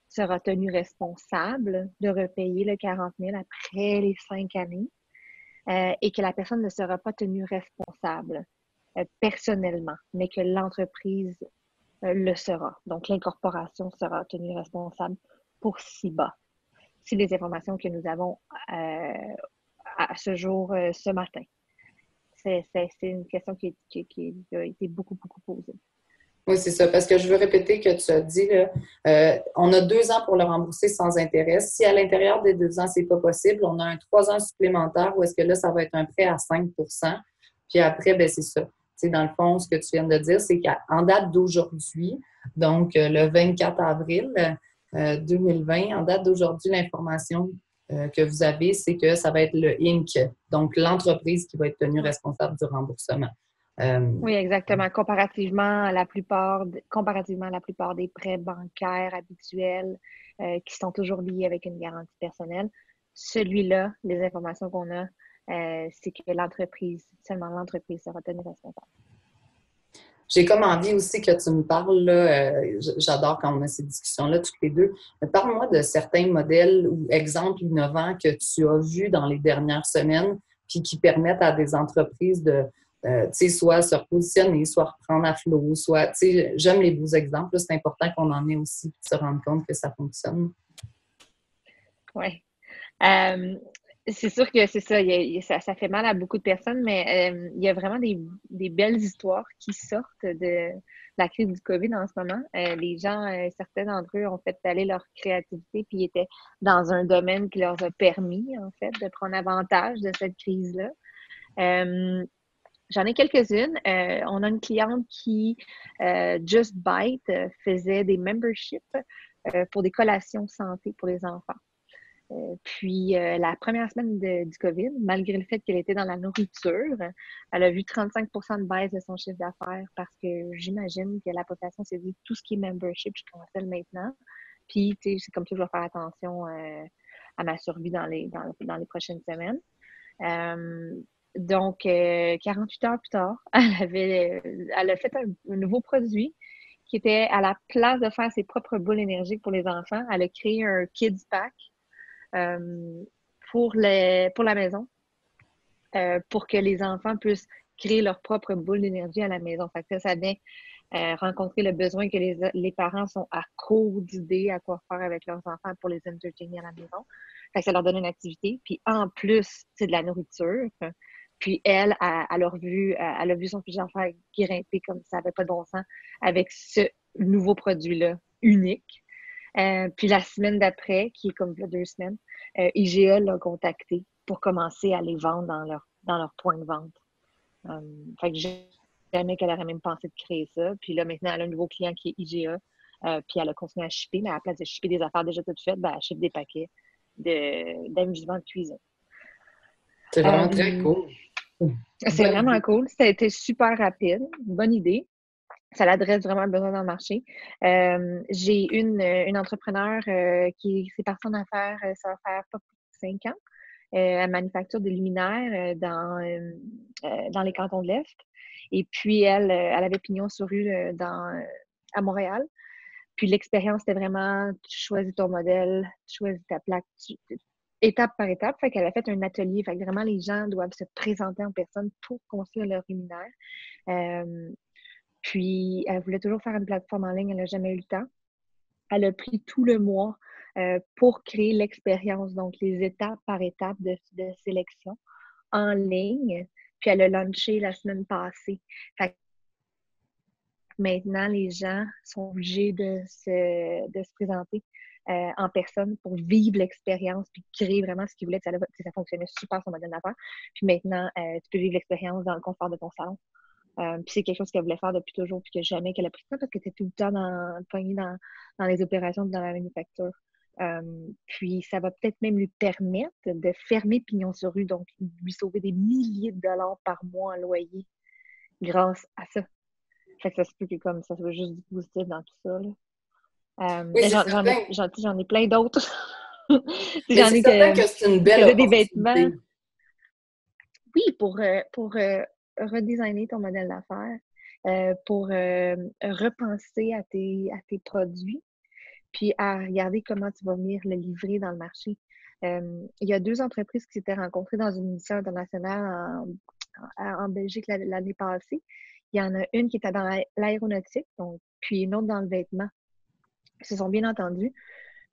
sera tenue responsable de repayer le 40 000 après les 5 années. et que la personne ne sera pas tenue responsable personnellement, mais que l'entreprise le sera. Donc, l'incorporation sera tenue responsable pour CIBA. Si les informations que nous avons à ce jour, ce matin. C'est une question qui a été beaucoup, beaucoup posée. Oui, c'est ça, parce que je veux répéter que tu as dit, là, on a 2 ans pour le rembourser sans intérêt. Si à l'intérieur des 2 ans, c'est pas possible, on a un 3 ans supplémentaire où est-ce que là, ça va être un prêt à 5 %. Puis après, ben c'est ça. C'est dans le fond, ce que tu viens de dire, c'est qu'en date d'aujourd'hui, donc le 24 avril 2020, en date d'aujourd'hui, l'information que vous avez, c'est que ça va être le Inc., donc l'entreprise qui va être tenue responsable du remboursement. Oui, exactement. Comparativement à la plupart des prêts bancaires habituels qui sont toujours liés avec une garantie personnelle, celui-là, les informations qu'on a, c'est que seulement l'entreprise sera tenue responsable. J'ai comme envie aussi que tu me parles, là, j'adore quand on a ces discussions-là, toutes les deux. Mais parle-moi de certains modèles ou exemples innovants que tu as vus dans les dernières semaines, puis qui permettent à des entreprises de, tu sais, soit se repositionner, soit reprendre à flot, soit, tu sais, j'aime les beaux exemples, c'est important qu'on en ait aussi, puis se rendre compte que ça fonctionne. Oui. C'est sûr que c'est ça, ça fait mal à beaucoup de personnes, mais il y a vraiment des belles histoires qui sortent de la crise du COVID en ce moment. Les gens, certains d'entre eux ont fait aller leur créativité, puis ils étaient dans un domaine qui leur a permis, en fait, de prendre avantage de cette crise-là. J'en ai quelques-unes. On a une cliente qui, Just Bite, faisait des memberships pour des collations santé pour les enfants. Puis, la première semaine du COVID, malgré le fait qu'elle était dans la nourriture, elle a vu 35 de baisse de son chiffre d'affaires parce que j'imagine que la population s'est dit tout ce qui est membership, je cancelle maintenant. Puis, tu sais, c'est comme ça que je vais faire attention à ma survie dans les prochaines semaines. Donc, 48 heures plus tard, elle a fait un nouveau produit qui était à la place de faire ses propres boules énergiques pour les enfants. Elle a créé un Kids Pack pour la maison, pour que les enfants puissent créer leur propre boule d'énergie à la maison. Fait que ça vient rencontrer le besoin que les parents sont à court d'idées à quoi faire avec leurs enfants pour les entertainer à la maison. Fait que ça leur donne une activité. Puis en plus, c'est de la nourriture. Puis elle a vu son fichier d'affaires grimper comme ça n'avait pas de bon sens avec ce nouveau produit-là unique. Puis la semaine d'après, qui est comme il y a 2 semaines, IGA l'a contacté pour commencer à les vendre dans leur point de vente. Fait que jamais qu'elle aurait même pensé de créer ça. Puis là, maintenant, elle a un nouveau client qui est IGA. Puis elle a continué à shipper, mais à la place de shipper des affaires déjà toutes faites, ben, elle ship des paquets d'amusement de cuisine. C'est vraiment très cool. C'est vraiment cool. Ça a été super rapide. Bonne idée. Ça l'adresse vraiment un besoin dans le marché. J'ai une entrepreneur qui s'est partie en affaires, ça va faire pas plus de 5 ans. Elle manufacture des luminaires dans les cantons de l'Est. Et puis, elle avait pignon sur rue à Montréal. Puis, l'expérience, c'était vraiment, tu choisis ton modèle, tu choisis ta plaque, étape par étape. Fait qu'elle a fait un atelier. Fait que vraiment, les gens doivent se présenter en personne pour construire leur luminaire. Puis, elle voulait toujours faire une plateforme en ligne, elle n'a jamais eu le temps. Elle a pris tout le mois pour créer l'expérience, donc les étapes par étape de sélection en ligne. Puis, elle a launché la semaine passée. Fait que maintenant, les gens sont obligés de se présenter en personne pour vivre l'expérience puis créer vraiment ce qu'ils voulaient. Ça fonctionnait super son modèle d'affaires. Puis maintenant, tu peux vivre l'expérience dans le confort de ton salon. Puis c'est quelque chose qu'elle voulait faire depuis toujours, puis que jamais qu'elle a pris ça parce que c'était tout le temps poignée dans les opérations, dans la manufacture. Puis ça va peut-être même lui permettre de fermer pignon sur rue, donc lui sauver des milliers de dollars par mois en loyer grâce à ça. Fait que ça se peut que comme ça soit juste du positif dans tout ça. Là. Oui, J'en ai plein d'autres. Mais c'est certain que c'est une belle opportunité. Des vêtements. Oui, pour redesigner ton modèle d'affaires, pour repenser à tes produits, puis à regarder comment tu vas venir le livrer dans le marché. Il y a 2 entreprises qui s'étaient rencontrées dans une mission internationale en Belgique l'année passée. Il y en a une qui était dans l'aéronautique, donc, puis une autre dans le vêtement. Ils se sont bien entendus.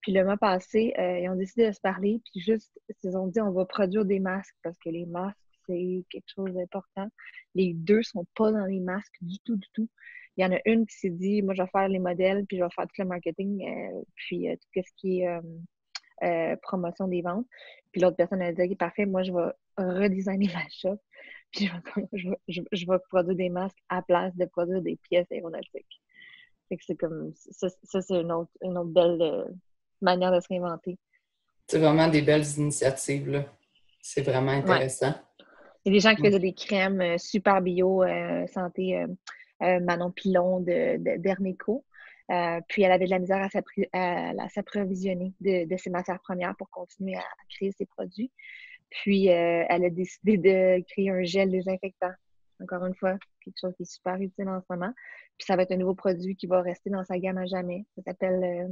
Puis le mois passé, ils ont décidé de se parler, puis juste, ils ont dit on va produire des masques parce que les masques, c'est quelque chose d'important. Les deux sont pas dans les masques du tout, du tout. Il y en a une qui s'est dit, moi, je vais faire les modèles, puis je vais faire tout le marketing, puis tout ce qui est promotion des ventes. Puis l'autre personne a dit, OK, parfait, moi, je vais redesigner ma shop, puis je vais produire des masques à place de produire des pièces aéronautiques. Fait que c'est comme, ça c'est une autre belle manière de se réinventer. C'est vraiment des belles initiatives, là. C'est vraiment Ouais. intéressant. Il y a des gens qui Ouais. faisaient des crèmes super bio, santé, Manon Pilon d'Herméco. Puis elle avait de la misère à s'approvisionner de ses matières premières pour continuer à créer ses produits. Puis elle a décidé de créer un gel désinfectant. Encore une fois, quelque chose qui est super utile en ce moment. Puis ça va être un nouveau produit qui va rester dans sa gamme à jamais. Ça s'appelle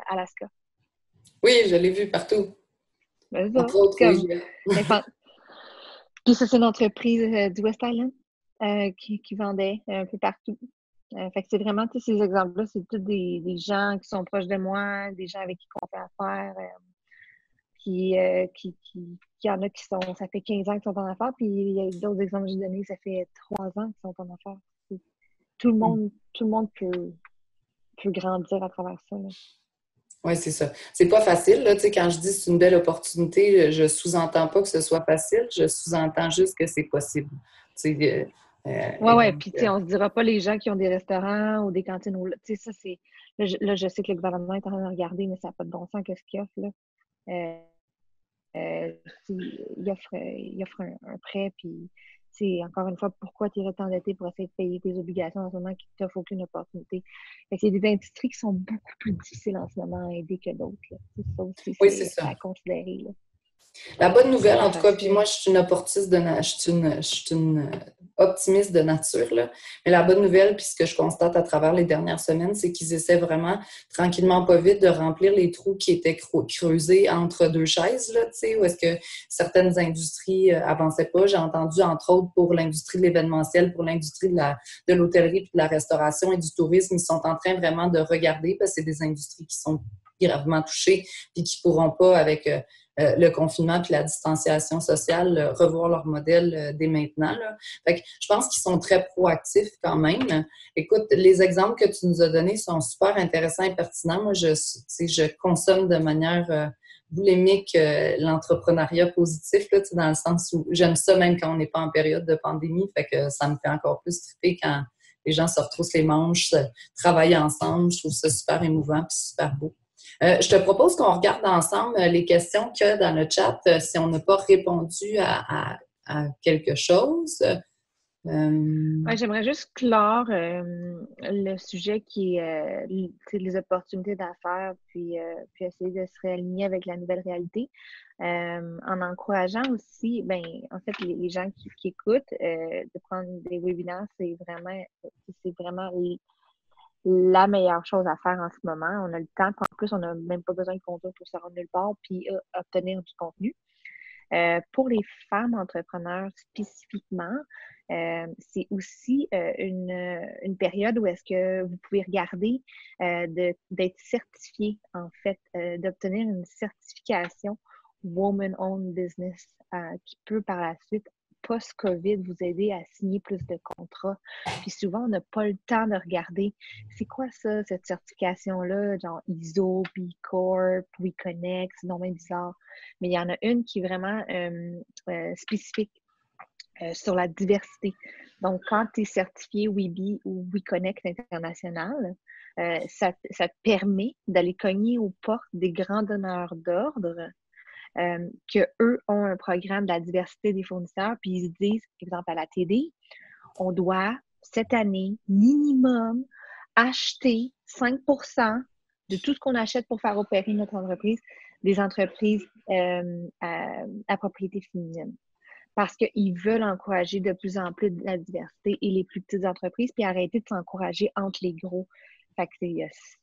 Alaska. Oui, je l'ai vu partout. Ben, ça, Entre autres, comme, oui. Puis ça, c'est une entreprise du West Island qui vendait un peu partout. Fait que c'est vraiment, tous ces exemples-là, c'est tous des gens qui sont proches de moi, des gens avec qui on fait affaire, qui y en a qui sont, ça fait 15 ans qu'ils sont en affaires, puis il y a d'autres exemples que j'ai donnés, ça fait 3 ans qu'ils sont en affaires. Tout le monde peut grandir à travers ça. Oui, c'est ça. C'est pas facile, là. Tu sais, quand je dis que c'est une belle opportunité, je sous-entends pas que ce soit facile, je sous-entends juste que c'est possible. Tu sais, Ouais. Puis, tu sais, on se dira pas les gens qui ont des restaurants ou des cantines. Tu sais, ça, c'est. Là, je sais que le gouvernement est en train de regarder, mais ça n'a pas de bon sens qu'est-ce qu'il offre, là. Euh, il offre un prêt, puis c'est encore une fois pourquoi tu irais t'endetter pour essayer de payer tes obligations en ce moment qui ne t'offrent aucune opportunité. Fait que c'est des industries qui sont beaucoup plus difficiles en ce moment à aider que d'autres. Ça aussi, oui, c'est c'est ça. à considérer. Là. La bonne nouvelle, C'est en pas tout cas, puis facile. moi, je suis une opportuniste je suis une optimiste de nature, là. Mais la bonne nouvelle, puis ce que je constate à travers les dernières semaines, c'est qu'ils essaient vraiment, tranquillement, pas vite, de remplir les trous qui étaient creusés entre deux chaises, là, tu sais, où est-ce que certaines industries avançaient pas. J'ai entendu, entre autres, pour l'industrie de l'événementiel, pour l'industrie de l'hôtellerie puis de la restauration et du tourisme, ils sont en train vraiment de regarder, parce que c'est des industries qui sont gravement touchées puis qui pourront pas, avec le confinement puis la distanciation sociale, revoir leur modèle dès maintenant, là. Fait que je pense qu'ils sont très proactifs quand même. Écoute, les exemples que tu nous as donnés sont super intéressants et pertinents. Moi, je consomme de manière boulimique l'entrepreneuriat positif, là, dans le sens où j'aime ça même quand on n'est pas en période de pandémie. Fait que ça me fait encore plus triper quand les gens se retroussent les manches, travaillent ensemble. Je trouve ça super émouvant et super beau. Je te propose qu'on regarde ensemble les questions qu'il y a dans le chat, si on n'a pas répondu à quelque chose. Ouais, j'aimerais juste clore le sujet qui est les opportunités d'affaires, puis essayer de se réaligner avec la nouvelle réalité, en encourageant aussi, ben, en fait, les gens qui écoutent, de prendre des webinaires, c'est vraiment la meilleure chose à faire en ce moment. On a le temps, en plus, on n'a même pas besoin de conduire pour se rendre nulle part, puis obtenir du contenu. Pour les femmes entrepreneurs spécifiquement, c'est aussi une période où est-ce que vous pouvez regarder d'être certifié, en fait, d'obtenir une certification Woman-Owned Business qui peut par la suite, post-COVID, vous aider à signer plus de contrats. Puis souvent, on n'a pas le temps de regarder c'est quoi ça, cette certification-là, genre ISO, B Corp, WeConnect, c'est non même bizarre. Mais il y en a une qui est vraiment spécifique sur la diversité. Donc, quand tu es certifié WeBe ou WeConnect International, ça te permet d'aller cogner aux portes des grands donneurs d'ordre qu'eux ont un programme de la diversité des fournisseurs, puis ils se disent, par exemple, à la TD, on doit, cette année, minimum, acheter 5% de tout ce qu'on achète pour faire opérer notre entreprise, des entreprises à propriété féminine. Parce qu'ils veulent encourager de plus en plus la diversité et les plus petites entreprises, puis arrêter de s'encourager entre les gros. Fait que c'est,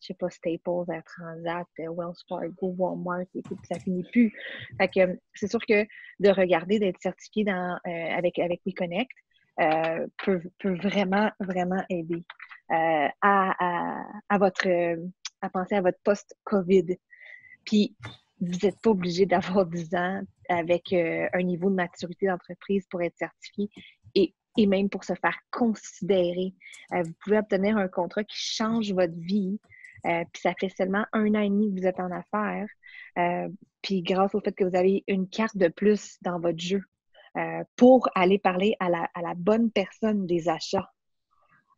je sais pas, Staples, Air Transat, Wells Fargo, Walmart, et tout, ça finit plus. Fait que c'est sûr que de regarder, d'être certifié avec WeConnect peut vraiment, vraiment aider à votre à penser à votre post-COVID. Puis, vous n'êtes pas obligé d'avoir 10 ans avec un niveau de maturité d'entreprise pour être certifié et même pour se faire considérer. Vous pouvez obtenir un contrat qui change votre vie, puis ça fait seulement 1 an et demi que vous êtes en affaires, puis grâce au fait que vous avez une carte de plus dans votre jeu pour aller parler à la bonne personne des achats.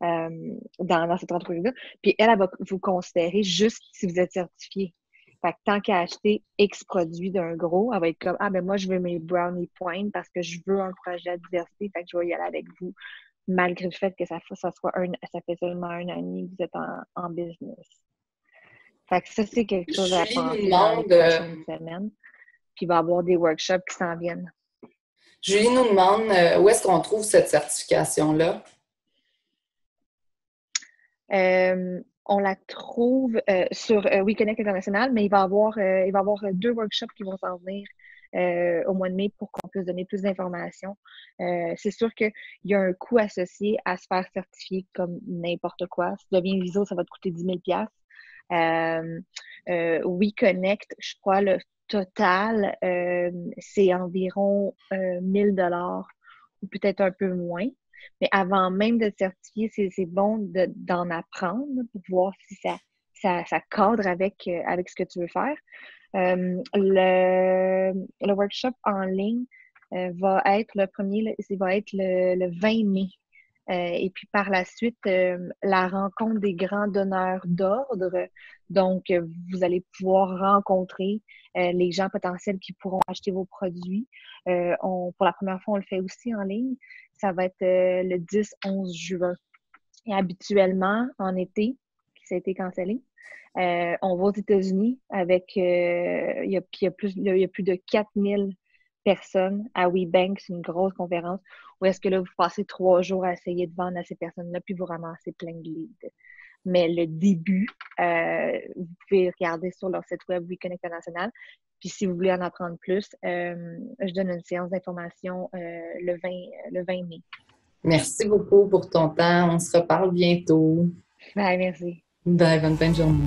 Dans cette entreprise-là. Puis elle va vous considérer juste si vous êtes certifié. Fait que tant qu'à acheter X produits d'un gros, elle va être comme ah ben moi je veux mes brownie points parce que je veux un projet à diversité, fait que je vais y aller avec vous, malgré le fait que ça fait seulement 1 an et demi que vous êtes en business. Fait que ça, c'est quelque chose à Julie nous penser dans les demande, prochaines semaines. Puis il va y avoir des workshops qui s'en viennent. Julie nous demande où est-ce qu'on trouve cette certification-là? On la trouve sur WeConnect International, mais il va y avoir 2 workshops qui vont s'en venir au mois de mai pour qu'on puisse donner plus d'informations. C'est sûr qu'il y a un coût associé à se faire certifier comme n'importe quoi. Si tu deviens ISO, ça va te coûter 10 000 WeConnect, je crois, le total, c'est environ 1 000 ou peut-être un peu moins. Mais avant même de te certifier, c'est bon d'en apprendre pour voir si ça cadre avec ce que tu veux faire. Le workshop en ligne va être le 20 mai. Et puis par la suite, la rencontre des grands donneurs d'ordre. Donc, vous allez pouvoir rencontrer les gens potentiels qui pourront acheter vos produits. Pour la première fois, on le fait aussi en ligne. Ça va être le 10-11 juin. Et habituellement, en été, ça a été cancellé, on va aux États-Unis avec, il y a plus de 4000 personnes à WeBank, c'est une grosse conférence, où est-ce que là, vous passez 3 jours à essayer de vendre à ces personnes-là, puis vous ramassez plein de leads. Mais le début, vous pouvez regarder sur leur site web WeConnect International. Puis si vous voulez en apprendre plus, je donne une séance d'information le 20 mai. Merci beaucoup pour ton temps. On se reparle bientôt. Bye, merci. Bye, bonne fin de journée.